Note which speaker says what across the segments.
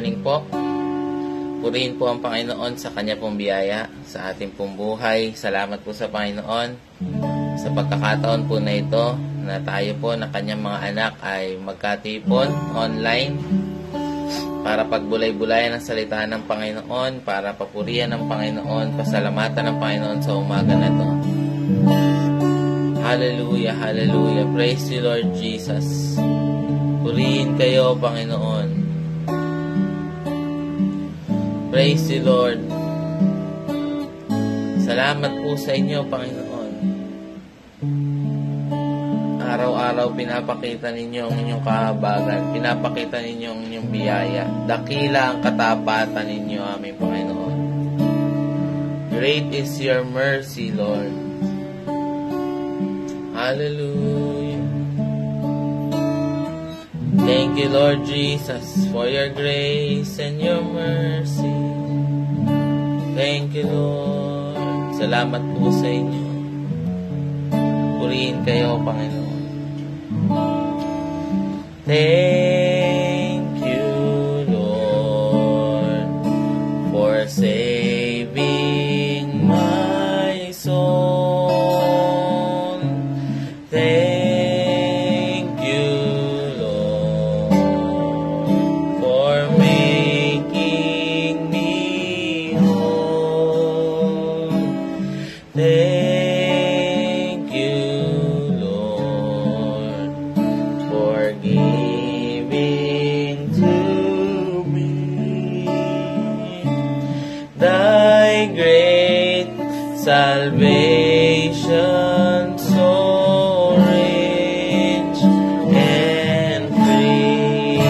Speaker 1: morning po. Purihin po ang Panginoon sa Kanya pong biyaya, sa ating pong buhay. Salamat po sa Panginoon sa pagkakataon po na ito na tayo po na Kanyang mga anak ay magkatipon online para pagbulay-bulayan ang salita ng Panginoon, para papurihan ng Panginoon, pasalamatan ng Panginoon sa umaga na ito. Hallelujah, hallelujah. Praise the Lord Jesus. Purihin kayo, Panginoon. Praise the Lord. Salamat po sa inyo, Panginoon. Araw-araw pinapakita ninyo ang inyong kahabagan. Pinapakita ninyo ang inyong biyaya. Dakila ang katapatan ninyo, aming Panginoon. Great is your mercy, Lord. Hallelujah. Thank you, Lord Jesus, for your grace and your mercy. Thank you, Lord. Salamat po sa inyo. Purihin kayo, Panginoon. Thank you, Lord, for saving my soul. Thank you, Lord, for making me whole. Thank you, Lord, for giving to me thy great salvation, so rich and free.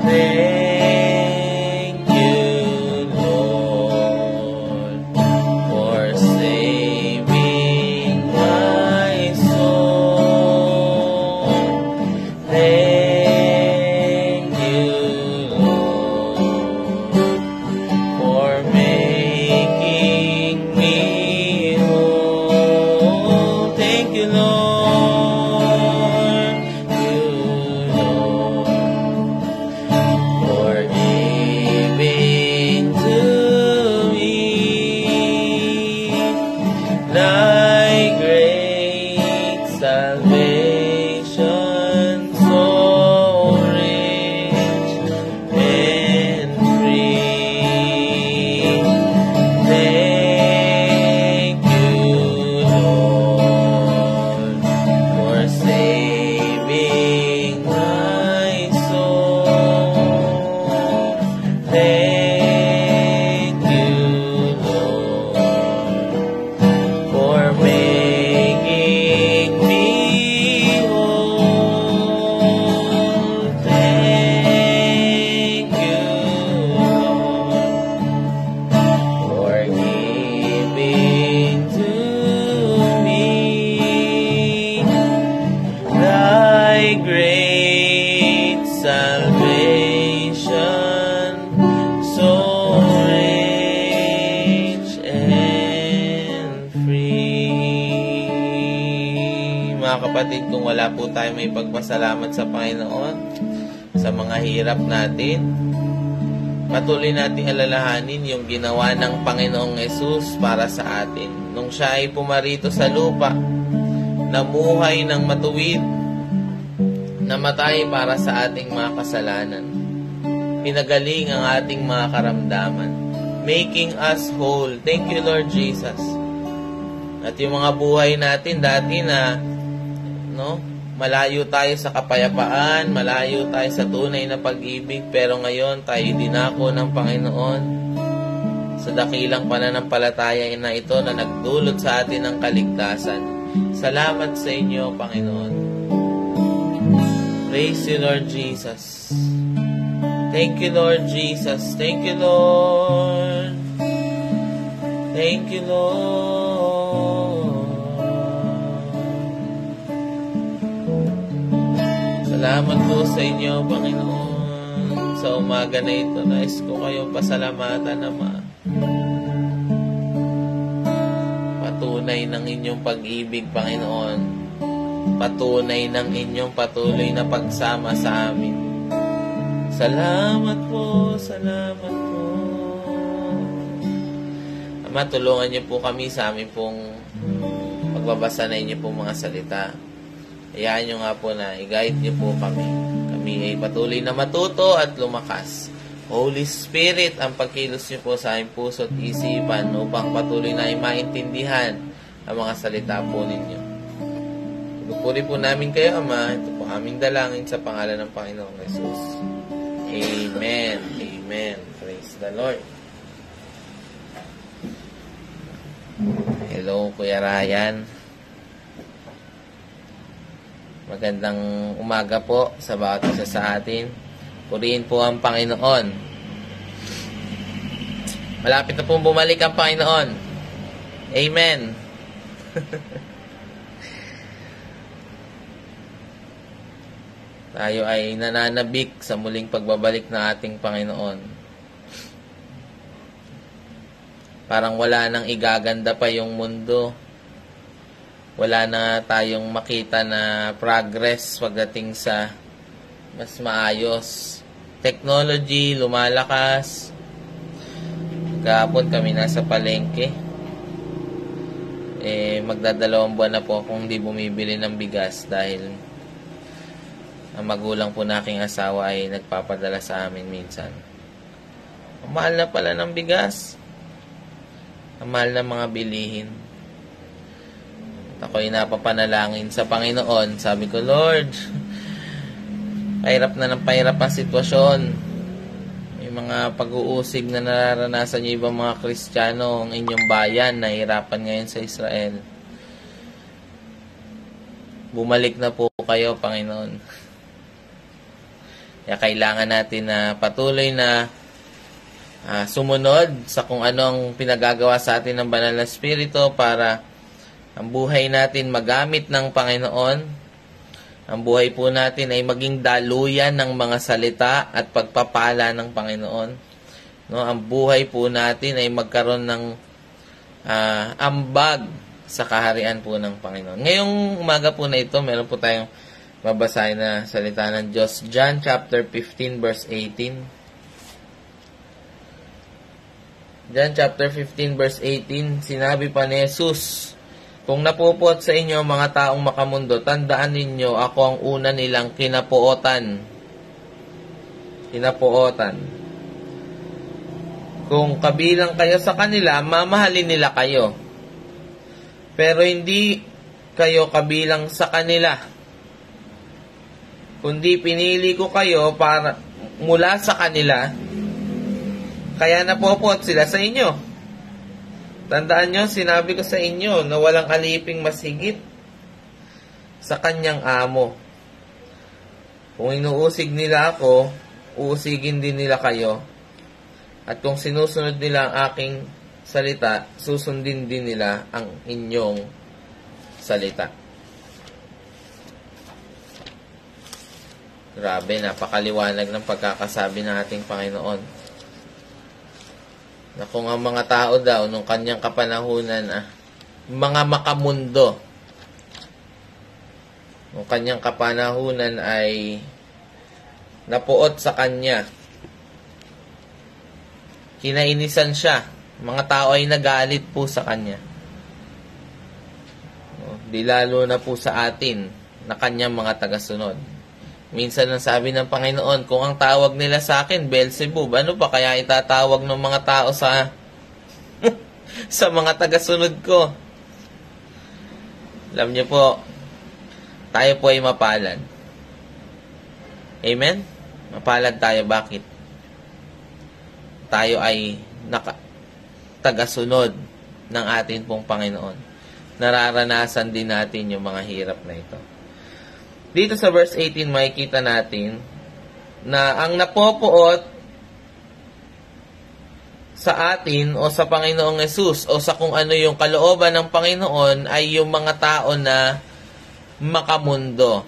Speaker 1: Thank you, Lord, for saving my soul. Thank you, Lord, for making me whole. Thank you, Lord. For giving to me thy great salvation, so rich and free. Thank you, Lord, for saving my soul. Thank you, Lord, for making me whole. Thank you, Lord, for giving to me thy great salvation, so rich and free. Mga kapatid, kung wala po tayo may pagpasalamat sa Panginoon sa mga hirap natin, patuloy nating alalahanin yung ginawa ng Panginoong Yesus para sa atin. Nung siya ay pumarito sa lupa, namuhay ng matuwid, namatay para sa ating mga kasalanan, pinagaling ang ating mga karamdaman, making us whole. Thank you, Lord Jesus. At yung mga buhay natin dati na malayo tayo sa kapayapaan, malayo tayo sa tunay na pag-ibig, pero ngayon tayo dinako ng Panginoon sa dakilang pananampalataya na ito na nagdulot sa atin ng kaligtasan. Salamat sa inyo, Panginoon. Praise you, Lord Jesus. Thank you, Lord Jesus. Thank you, Lord. Thank you, Lord. Salamat po sa inyo, Panginoon. Sa umaga na ito, nais ko kayong pasalamatan, Ama. Patunay ng inyong pag-ibig, Panginoon. Patunay ng inyong patuloy na pagsama sa amin. Salamat po, salamat po. Ama, tulungan niyo po kami sa aming pong pagbabasa na inyo pong mga salita. Hayaan niyo nga po na i-guide niyo po kami. Kami ay patuloy na matuto at lumakas. Holy Spirit, ang pagkilos niyo po sa aming puso at isipan upang patuloy na maintindihan ang mga salita po ninyo. Pupuri po namin kayo, Ama. Ito po aming dalangin sa pangalan ng Panginoong Jesus. Amen. Amen. Praise the Lord. Hello, Kuya Ryan. Magandang umaga po sa bawat isa sa atin. Purihin po ang Panginoon. Malapit na pong bumalik ang Panginoon. Amen. Tayo ay nananabik sa muling pagbabalik ng ating Panginoon. Parang wala nang igaganda pa yung mundo. Wala na tayong makita na progress pagdating sa mas maayos. Technology, lumalakas. Kahapon kami nasa palengke. Magdadalawang buwan na po akong hindi bumibili ng bigas dahil ang magulang po na aking asawa ay nagpapadala sa amin minsan. Ang mahal na pala ng bigas. Ang mahal na mga bilihin. At ako'y napapanalangin sa Panginoon. Sabi ko, Lord, pahirap na ng pahirap ang sitwasyon. May mga pag-uusig na nararanasan niyo ibang mga Kristiyano ang inyong bayan na hirapan ngayon sa Israel. Bumalik na po kayo, Panginoon. Kaya kailangan natin na patuloy na sumunod sa kung anong pinagagawa sa atin ng Banal na Espiritu para ang buhay natin magamit ng Panginoon. Ang buhay po natin ay maging daluyan ng mga salita at pagpapala ng Panginoon. No, ang buhay po natin ay magkaroon ng ambag sa kaharian po ng Panginoon. Ngayong umaga po na ito, meron po tayong babasahin na salita ng Diyos. John chapter 15 verse 18. John chapter 15 verse 18, sinabi pa ni Jesus, kung napupot sa inyo mga taong makamundo, tandaan ninyo ako ang una nilang kinapuotan. Kinapuotan. Kung kabilang kayo sa kanila, mamahalin nila kayo. Pero hindi kayo kabilang sa kanila. Kundi pinili ko kayo para mula sa kanila, kaya napopot sila sa inyo. Tandaan nyo, sinabi ko sa inyo na walang aliping mas higit sa kanyang amo. Kung inuusig nila ako, uusigin din nila kayo. At kung sinusunod nila ang aking salita, susundin din nila ang inyong salita. Grabe, napakaliwanag ng pagkakasabi ng ating Panginoon. Na kung ang mga tao daw nung kanyang kapanahunan, mga makamundo, nung kanyang kapanahunan ay napuot sa kanya, kinainisan siya, mga tao ay nagalit po sa kanya. Di lalo na po sa atin na kanyang mga tagasunod. Minsan ang sabi ng Panginoon, kung ang tawag nila sa akin, Beelzebub, ano pa kaya itatawag ng mga tao sa sa mga tagasunod ko? Alam niyo po, tayo po ay mapalad. Amen? Mapalad tayo. Bakit? Tayo ay tagasunod ng atin pong Panginoon. Nararanasan din natin yung mga hirap na ito. Dito sa verse 18, makikita natin na ang napopuot sa atin o sa Panginoong Yesus o sa kung ano yung kalooban ng Panginoon ay yung mga tao na makamundo.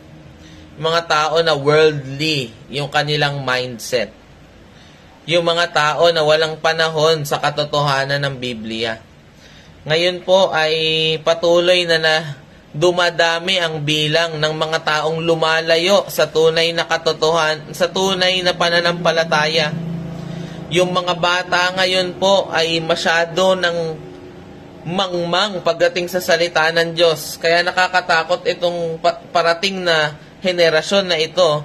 Speaker 1: Mga tao na worldly, yung kanilang mindset. Yung mga tao na walang panahon sa katotohanan ng Biblia. Ngayon po ay patuloy na dumadami ang bilang ng mga taong lumalayo sa tunay na katotohanan, sa tunay na pananampalataya. Yung mga bata ngayon po ay masyado ng mangmang pagdating sa salita ng Diyos. Kaya nakakatakot itong parating na henerasyon na ito,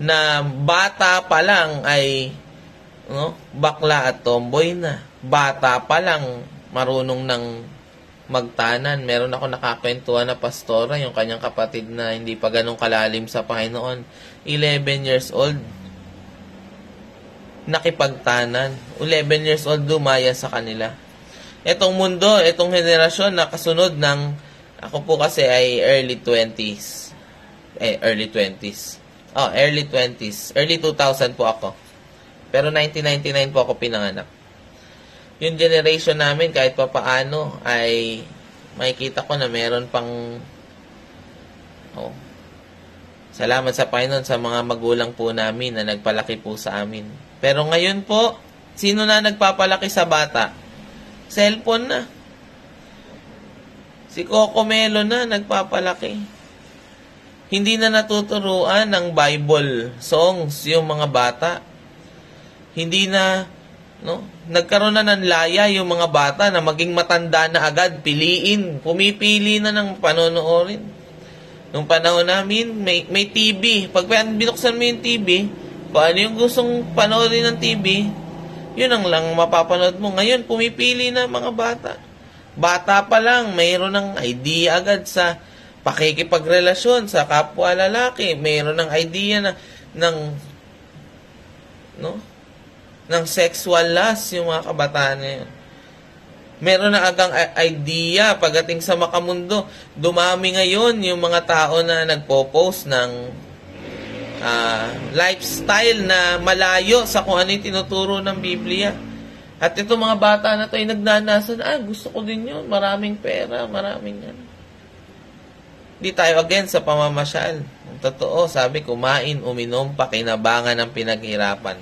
Speaker 1: na bata pa lang ay bakla at tomboy na. Bata pa lang marunong ng magtanan. Meron ako nakakwentuhan na pastora, yung kanyang kapatid na hindi pa ganun kalalim sa Panginoon. 11 years old, nakipagtanan. 11 years old, dumaya sa kanila. Etong mundo, etong henerasyon na kasunod ng, ako po kasi ay early 20s. Early 20s. Early 20s. Early 2000 po ako. Pero 1999 po ako pinanganak. Yung generation namin, kahit pa paano, ay makikita ko na meron pang salamat sa Panginoon sa mga magulang po namin na nagpalaki po sa amin. Pero ngayon po, sino na nagpapalaki sa bata? Cellphone na. Si Coco Melo na nagpapalaki. Hindi na natuturuan ng Bible songs yung mga bata. Hindi na, nagkaroon na ng laya yung mga bata na maging matanda na agad, pumipili na ng panonoorin. Nung panahon namin, may TV. Pag binuksan mo yung TV, kung ano yung gustong panoorin ng TV, yun ang lang mapapanood mo. Ngayon, pumipili na mga bata. Bata pa lang, mayroon ng idea agad sa pakikipagrelasyon sa kapwa lalaki. Mayroon ng idea ng sexual lust yung mga kabataan ngayon. Meron na agang idea pagdating sa makamundo. Dumami ngayon yung mga tao na nagpo-post ng lifestyle na malayo sa kung ano yung tinuturo ng Biblia. At itong mga bata na ito ay nagnanasan, gusto ko din yun, maraming pera, maraming ano. Di tayo again sa pamamasyal. Ang totoo, sabi, kumain, uminom, pakinabangan ng pinaghirapan.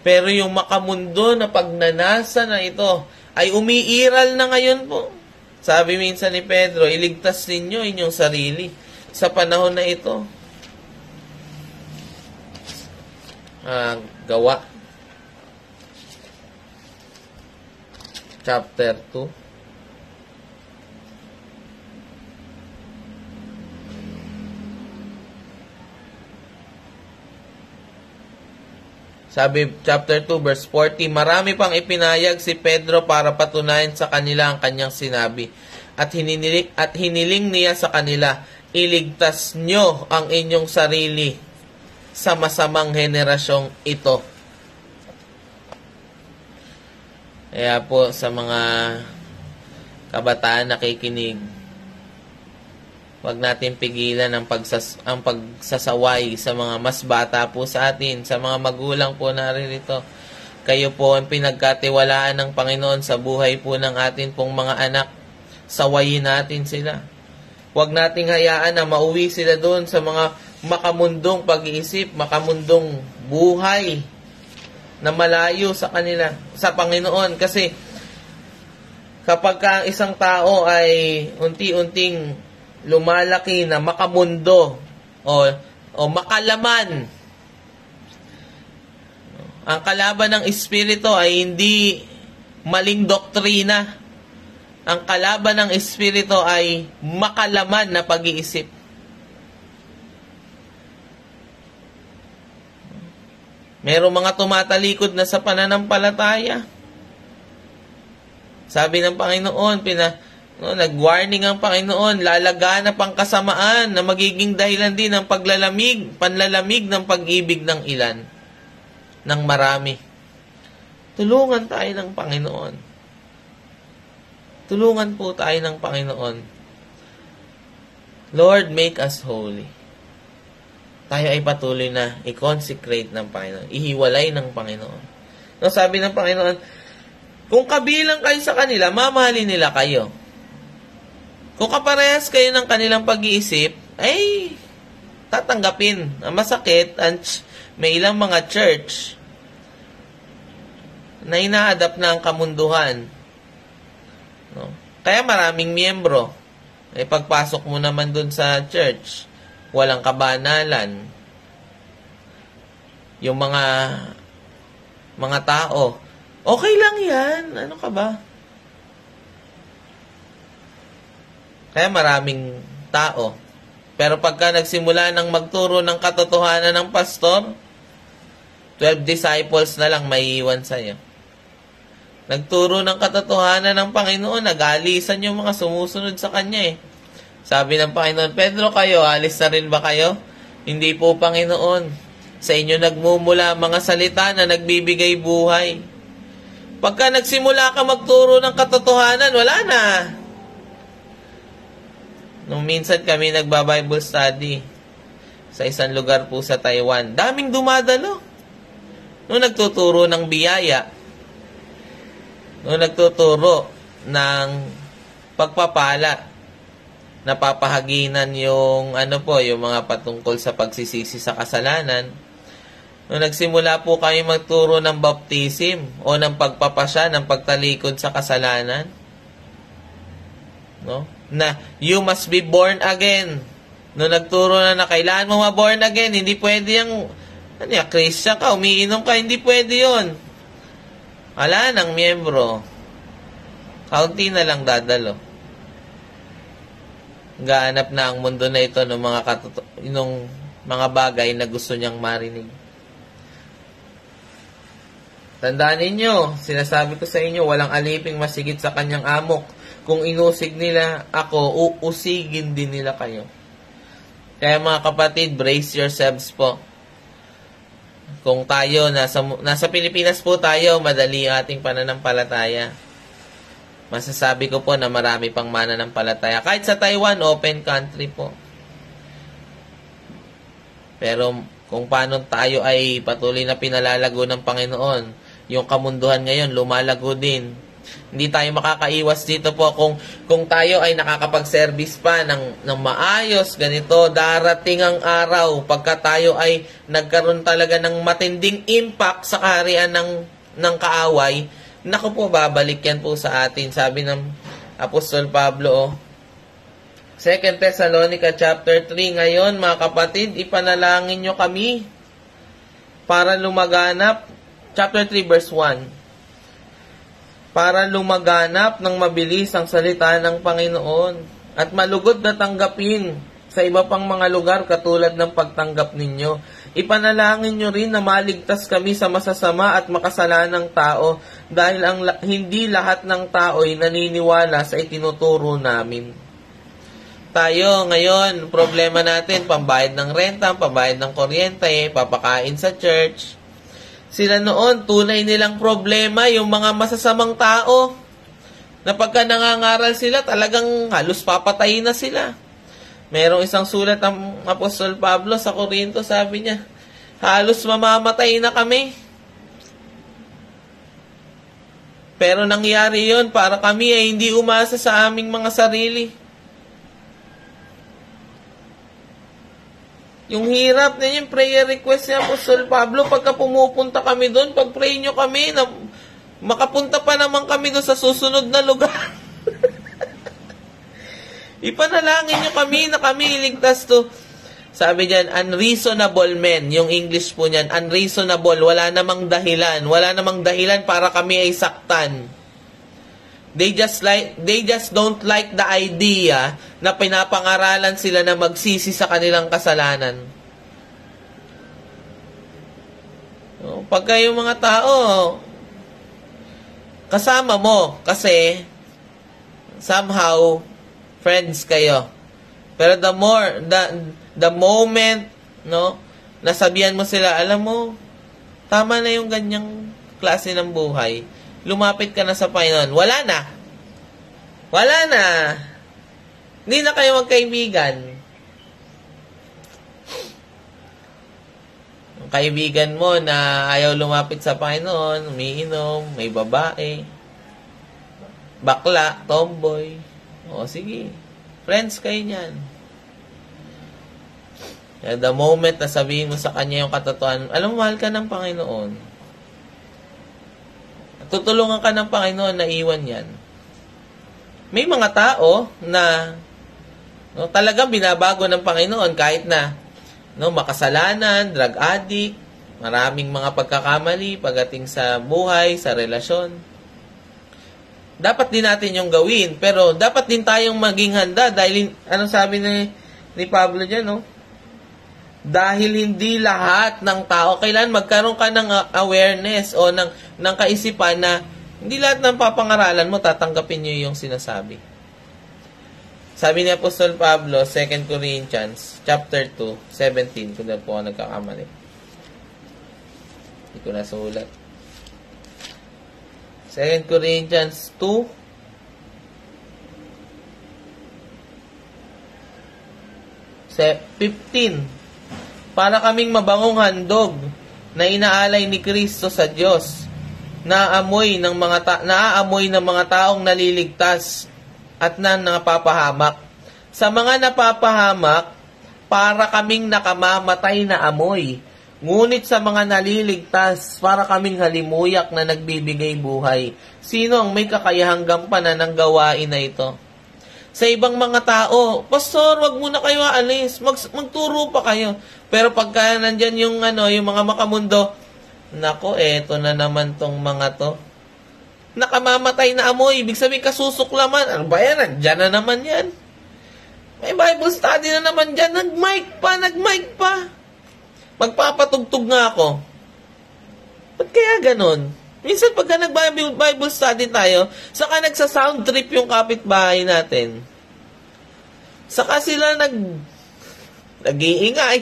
Speaker 1: Pero yung makamundo na pagnanasa na ito ay umiiral na ngayon po. Sabi minsan ni Pedro, iligtas ninyo inyong sarili sa panahon na ito. Gawa. Chapter 2. Sabi, chapter 2, verse 40, marami pang ipinayag si Pedro para patunayan sa kanila ang kanyang sinabi. At hiniling niya sa kanila, iligtas nyo ang inyong sarili sa masamang henerasyong ito. Kaya po, sa mga kabataan nakikinig, huwag natin pigilan ang pagsasaway sa mga mas bata po sa atin, sa mga magulang po naririto. Kayo po ang pinagkatiwalaan ng Panginoon sa buhay po ng atin pong mga anak. Sawayin natin sila. Huwag nating hayaan na mauwi sila doon sa mga makamundong pag-iisip, makamundong buhay na malayo sa kanila, sa Panginoon. Kasi kapag ang isang tao ay unti-unting lumalaki na makamundo o makalaman, ang kalaban ng Espiritu ay hindi maling doktrina. Ang kalaban ng Espiritu ay makalaman na pag-iisip. Merong mga tumatalikod na sa pananampalataya. Sabi ng Panginoon, nag-warning ang Panginoon, lalaganap ang kasamaan na magiging dahilan din ng panlalamig ng pag-ibig ng ilan, ng marami. Tulungan tayo ng Panginoon. Tulungan po tayo ng Panginoon. Lord, make us holy. Tayo ay patuloy na i-consecrate ng Panginoon, ihiwalay ng Panginoon. Sabi ng Panginoon, kung kabilang kayo sa kanila, mamahalin nila kayo. Kung kaparehas kayo ng kanilang pag-iisip, ay tatanggapin. Ang masakit, may ilang mga church na ina-adapt na ang kamunduhan. Kaya maraming miyembro. Eh, pagpasok mo naman dun sa church, walang kabanalan. Yung mga tao, okay lang yan. Ano ka ba? Kaya maraming tao. Pero pagka nagsimula ng magturo ng katotohanan ng pastor, 12 disciples na lang may iwan sa'yo. Nagturo ng katotohanan ng Panginoon, nag-aalisan yung mga sumusunod sa Kanya eh. Sabi ng Panginoon, Pedro, kayo, alis na rin ba kayo? Hindi po, Panginoon. Sa inyo nagmumula mga salita na nagbibigay buhay. Pagka nagsimula ka magturo ng katotohanan, wala na. Nung minsan kami nagba-Bible study sa isang lugar po sa Taiwan, daming dumadalo. Nung nagtuturo ng biyaya, nung nagtuturo ng pagpapala, napapahaginan yung yung mga patungkol sa pagsisisi sa kasalanan. Nung nagsimula po kami magturo ng baptism o ng pagpapasya, ng pagtalikod sa kasalanan, no? Na you must be born again. Nung nagturo na kailangan mo ma-born again, hindi pwede yung Christian ka, umiinom ka, hindi pwede yun. Wala nang miyembro. Kaunti na lang dadalo. Gaanap na ang mundo na ito ng mga bagay na gusto niyang marinig. Tandaan ninyo, sinasabi ko sa inyo, walang aliping masigit sa kanyang amok. Kung inusig nila ako, uusigin din nila kayo. Kaya mga kapatid, brace yourselves po. Kung tayo, nasa Pilipinas po tayo, madali ating pananampalataya. Masasabi ko po na marami pang mananampalataya. Kahit sa Taiwan, open country po. Pero kung paano tayo ay patuloy na pinalalago ng Panginoon, yung kamunduhan ngayon, lumalago din. Hindi tayo makakaiwas dito po kung tayo ay nakakapag-service pa ng maayos, ganito, darating ang araw pagka tayo ay nagkaroon talaga ng matinding impact sa kaharian ng kaaway. Naku po, babalik yan po sa atin. Sabi ng Apostol Pablo, 2 Thessalonica chapter 3, ngayon mga kapatid, ipanalangin nyo kami para lumaganap, chapter 3 verse 1, para lumaganap ng mabilis ang salita ng Panginoon at malugod na tanggapin sa iba pang mga lugar katulad ng pagtanggap ninyo. Ipanalangin nyo rin na maligtas kami sa masasama at makasalanang tao dahil hindi lahat ng tao ay naniniwala sa itinuturo namin. Tayo ngayon, problema natin, pambayad ng renta, pambayad ng kuryente, papakain sa church. Sila noon, tunay nilang problema yung mga masasamang tao na pagka nangangaral sila, talagang halos papatayin na sila. Merong isang sulat ang Apostol Pablo sa Corinto, sabi niya, halos mamamatay na kami. Pero nangyari yon para kami ay hindi umasa sa aming mga sarili. Yung hirap na yung prayer request ni Apostol Pablo, pagka pumupunta kami doon, pag-pray nyo kami, na makapunta pa naman kami doon sa susunod na lugar. Ipanalangin nyo kami na kami iligtas to. Sabi diyan, unreasonable men. Yung English po niyan, unreasonable. Wala namang dahilan. Wala namang dahilan para kami ay saktan. They just don't like the idea na pinapangaralan sila na magsisi sa kanilang kasalanan. Pagka yung mga tao kasama mo kasi somehow friends kayo. Pero the moment nasabihan mo sila, alam mo, tama na yung ganyang klase ng buhay. Lumapit ka na sa Panginoon. Wala na. Wala na. Hindi na kayo magkaibigan. Ang kaibigan mo na ayaw lumapit sa Panginoon, umiinom, may babae, bakla, tomboy. O sige, friends kayo niyan. The moment na sabihin mo sa kanya yung katotohanan, alam mo, mahal ka ng Panginoon. Tutulungan ka ng Panginoon na iwan yan. May mga tao na No, talagang binabago ng Panginoon kahit na makasalanan, drug addict, maraming mga pagkakamali pagdating sa buhay, sa relasyon. Dapat din natin yung gawin, pero dapat din tayong maging handa dahil, anong sabi ni Pablo dyan, no? Dahil hindi lahat ng tao, kailan magkaroon ka ng awareness o ng kaisipan na hindi lahat ng papangaralan mo tatanggapin nyo yung sinasabi. Sabi ni Apostol Pablo, 2 Corinthians, chapter 2, 17, kung po ako nagkakamali. Hindi ko nasulat. 2 Corinthians 2, 15. Para kaming mabangong handog na inaalay ni Kristo sa Diyos, naaamoy ng mga taong naliligtas at napapahamak. Sa mga napapahamak, para kaming nakamamatay na amoy. Ngunit sa mga naliligtas, para kaming halimuyak na nagbibigay buhay. Sino ang may kakayahang gampanan ng gawain na ito? Sa ibang mga tao, Pastor, wag muna kayo aalis. Magturo pa kayo. Pero pagka nandyan yung mga makamundo, nako, eto na naman tong mga to. Nakamamatay na amoy. Ibig sabihin, kasusuklaman. Ano ba yan? Nandyan na naman yan. May Bible study na naman dyan. Nag-mic pa. Magpapatugtog nga ako. Ba't kaya ganon? Minsan pagka nag-Bible study tayo, saka nagsa-sound trip yung kapitbahay natin. Saka sila nag-iingay.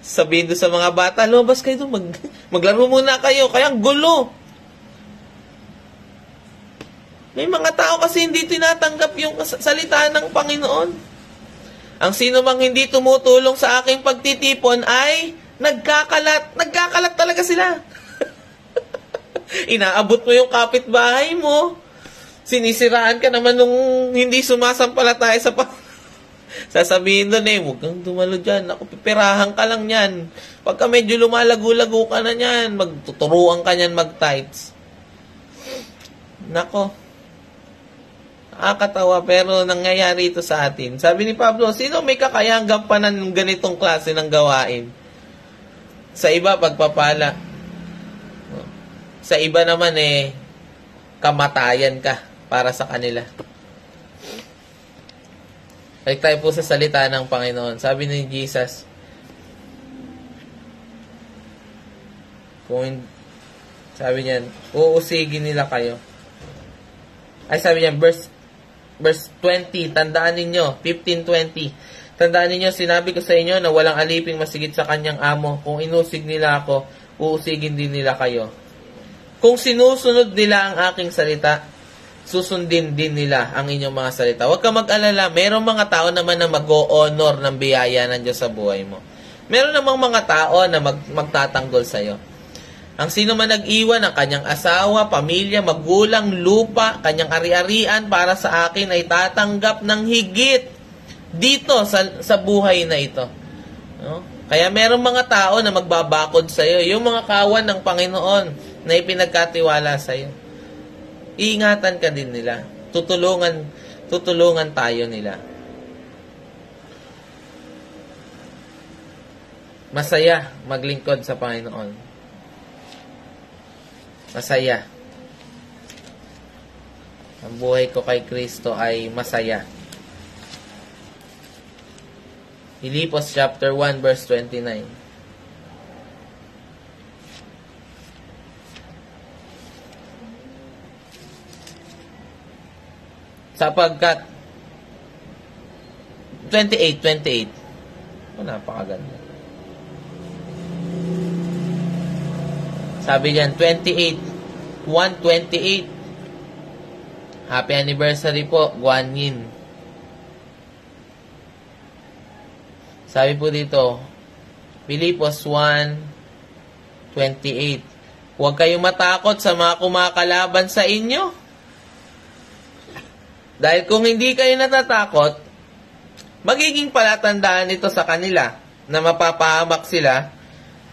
Speaker 1: Sabihin doon sa mga bata, lumabas kayo doon, maglaro muna kayo, kaya gulo. May mga tao kasi hindi tinatanggap yung salita ng Panginoon. Ang sino mang hindi tumutulong sa aking pagtitipon ay nagkakalat. Nagkakalat talaga sila. Inaabot mo yung kapitbahay mo. Sinisiraan ka naman nung hindi sumasampalataya sa sasabihin doon huwag kang dumalo dyan. Ako, pipirahan ka lang yan. Pagka medyo lumalago-lago ka na yan, magtuturuan ka yan mag-tights. Nako. Nakakatawa, pero nangyayari ito sa atin. Sabi ni Pablo, sino may kakayahang gampanan ng ganitong klase ng gawain? Sa iba, pagpapala. Sa iba naman kamatayan ka para sa kanila. Balik tayo po sa salita ng Panginoon. Sabi ni Jesus, sabi niyan, uusigin nila kayo. Ay, sabi niyan, verse 20, tandaan ninyo, 15:20, tandaan ninyo, sinabi ko sa inyo na walang aliping masigit sa kanyang amo. Kung inusig nila ako, uusigin din nila kayo. Kung sinusunod nila ang aking salita, susundin din nila ang inyong mga salita. Huwag ka mag-alala, mayroong mga tao naman na mag-o-honor ng biyaya ng Diyos sa buhay mo. Meron namang mga tao na magtatanggol sa'yo. Ang sino man nag-iwan ng kanyang asawa, pamilya, magulang, lupa, kanyang ari-arian para sa akin ay tatanggap ng higit dito sa buhay na ito. No? Kaya merong mga tao na magbabakod sa'yo. Yung mga kawan ng Panginoon na ipinagkatiwala sa'yo. Iingatan ka din nila. Tutulungan tayo nila. Masaya maglingkod sa Panginoon. Masaya. Ang buhay ko kay Kristo ay masaya. Filipos chapter 1 verse 29. Sapagkat 28. Napakaganda. Sabi diyan 128. Happy anniversary po, Guan Yin. Sabi po dito, Filipos 1:28. Huwag kayong matakot sa mga kumakalaban sa inyo. Dahil kung hindi kayo natatakot, magiging palatandaan ito sa kanila na mapapahamak sila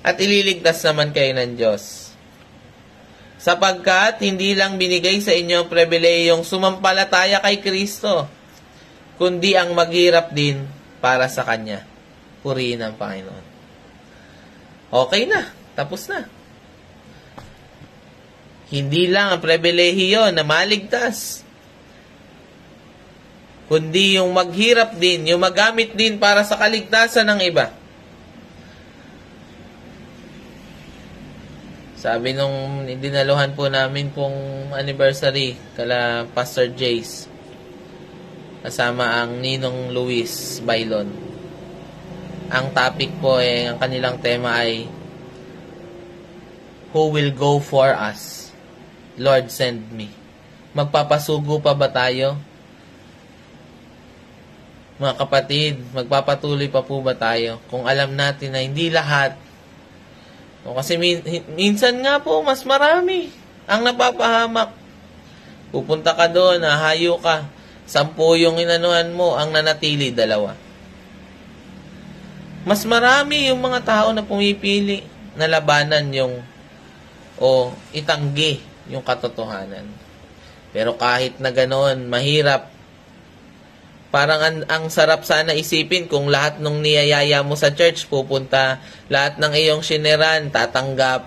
Speaker 1: at ililigtas naman kayo ng Diyos. Sapagkat hindi lang binigay sa inyo ang pribilehiyong sumampalataya kay Kristo, kundi ang maghirap din para sa Kanya. Purihin ang Panginoon. Okay na. Tapos na. Hindi lang ang pribilehiyo na maligtas, kundi yung maghirap din, yung magamit din para sa kaligtasan ng iba. Sabi nung dinaluhan po namin pong anniversary kala Pastor Jace, kasama ang Ninong Luis Bailon. Ang topic po ang kanilang tema ay Who will go for us? Lord, send me. Magpapasugo pa ba tayo? Mga kapatid, magpapatuloy pa po ba tayo? Kung alam natin na hindi lahat. Kasi minsan nga po, mas marami ang napapahamak. Pupunta ka doon, hahayo ka. 10 yung inanuhan mo, ang nanatili 2. Mas marami yung mga tao na pumipili na labanan itanggi yung katotohanan. Pero kahit na ganoon, mahirap. Parang ang sarap sana isipin kung lahat ng niyayaya mo sa church pupunta, lahat ng iyong sineran tatanggap.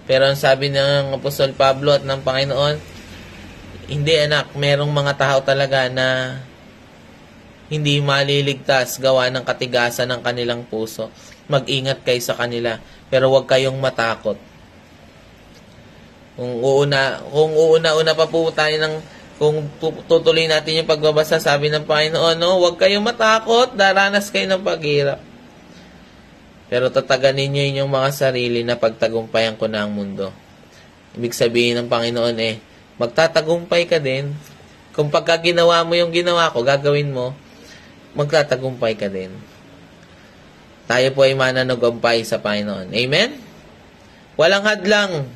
Speaker 1: Pero ang sabi ng Apostol Pablo at ng Panginoon, hindi anak, merong mga tao talaga na hindi maliligtas gawa ng katigasan ng kanilang puso. Mag-ingat kayo sa kanila, pero huwag kayong matakot. Kung uuna pa po tayo kung tutuloy natin yung pagbabasa, sabi ng Panginoon, huwag kayong matakot, daranas kayo ng paghirap. Pero tatagan ninyo inyong mga sarili na pagtagumpayan ko na ang mundo. Ibig sabihin ng Panginoon magtatagumpay ka din. Kung pagka ginawa mo yung ginawa ko, gagawin mo, magtatagumpay ka din. Tayo po ay mananagumpay sa Panginoon. Amen? Walang hadlang.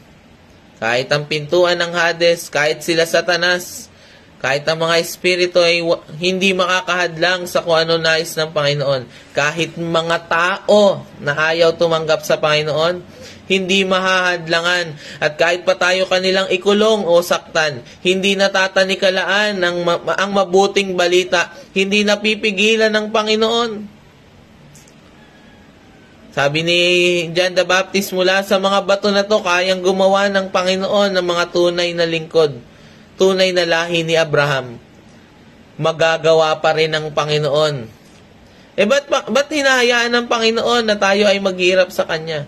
Speaker 1: Kahit ang pintuan ng Hades, kahit sila Satanas, kahit ang mga espiritu ay hindi makakahadlang sa kung ano nais ng Panginoon. Kahit mga tao na ayaw tumanggap sa Panginoon, hindi mahahadlangan. At kahit pa tayo kanilang ikulong o saktan, hindi natatanikalaan ang mabuting balita, hindi napipigilan ng Panginoon. Sabi ni John the Baptist, mula sa mga bato na to, kayang gumawa ng Panginoon ng mga tunay na lingkod, tunay na lahi ni Abraham. Magagawa pa rin ng Panginoon. Ba't hinahayaan ng Panginoon na tayo ay maghirap sa Kanya?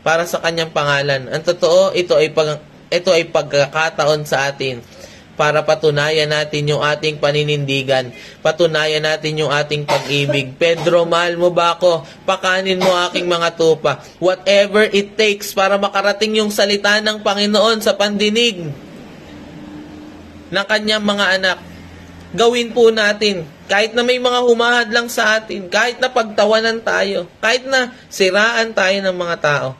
Speaker 1: Para sa Kanyang pangalan. Ang totoo, ito ay pagkakataon sa atin para patunayan natin yung ating paninindigan, patunayan natin yung ating pag-ibig. Pedro, mahal mo ba ako? Pakanin mo aking mga tupa. Whatever it takes para makarating yung salita ng Panginoon sa pandinig ng Kanyang mga anak. Gawin po natin. Kahit na may mga humahad lang sa atin, kahit na pagtawanan tayo, kahit na siraan tayo ng mga tao,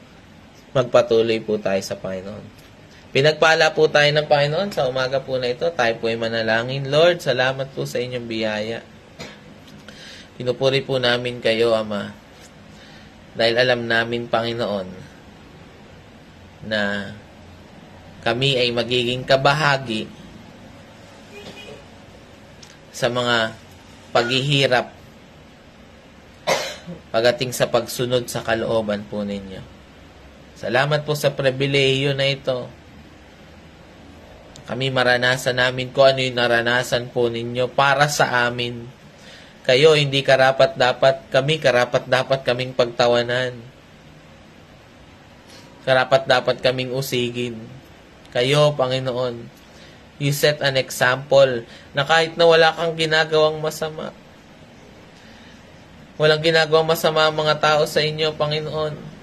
Speaker 1: magpatuloy po tayo sa Panginoon. Pinagpala po tayo ng Panginoon sa umaga po na ito. Tayo po ay manalangin. Lord, salamat po sa inyong biyaya. Pinupuri po namin kayo, Ama. Dahil alam namin, Panginoon, na kami ay magiging kabahagi sa mga paghihirap pagdating sa pagsunod sa kalooban po ninyo. Salamat po sa pribilehiyo na ito. Kami maranasan namin kung ano yung naranasan po ninyo para sa amin. Kayo hindi karapat-dapat, kami karapat-dapat kaming pagtawanan. Karapat-dapat kaming usigin. Kayo, Panginoon, you set an example na kahit na wala kang ginagawang masama, walang ginagawang masama ang mga tao sa inyo, Panginoon,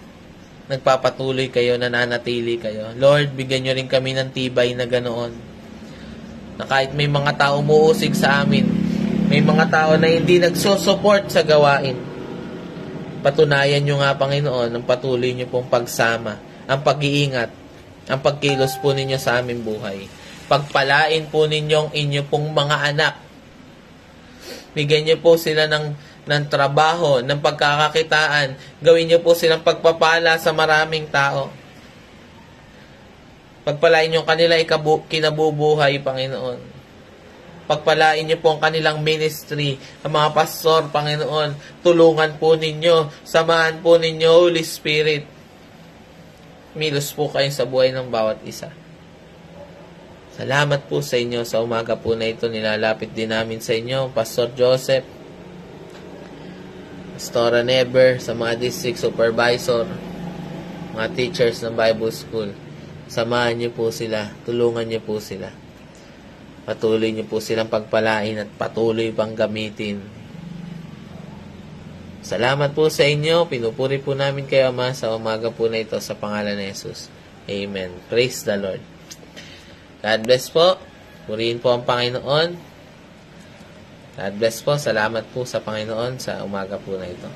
Speaker 1: nagpapatuloy kayo, nananatili kayo. Lord, bigyan nyo rin kami ng tibay na ganoon. Na kahit may mga tao umuusig sa amin, may mga tao na hindi nagsusupport sa gawain, patunayan nyo nga, Panginoon, ang patuloy nyo pong pagsama, ang pag-iingat, ang pagkilos po ninyo sa aming buhay. Pagpalain po ninyong inyo pong mga anak. Bigyan nyo po sila ng trabaho, ng pagkakakitaan. Gawin niyo po silang pagpapala sa maraming tao. Pagpalain niyo kanila kinabubuhay, Panginoon. Pagpalain niyo po ang kanilang ministry, ang mga pastor, Panginoon. Tulungan po ninyo, samahan po ninyo, Holy Spirit. Milos po kayo sa buhay ng bawat isa. Salamat po sa inyo. Sa umaga po na ito, nilalapit din namin sa inyo, Pastor Joseph, Pastora Never, sa mga district supervisor, mga teachers ng Bible School. Samahan niyo po sila, tulungan niyo po sila. Patuloy niyo po silang pagpalain at patuloy pang gamitin. Salamat po sa inyo. Pinupuri po namin kayo, Ama, sa umaga po na ito sa pangalan ni Jesus. Amen. Praise the Lord. God bless po. Purihin po ang Panginoon. God bless po. Salamat po sa Panginoon sa umaga po na ito.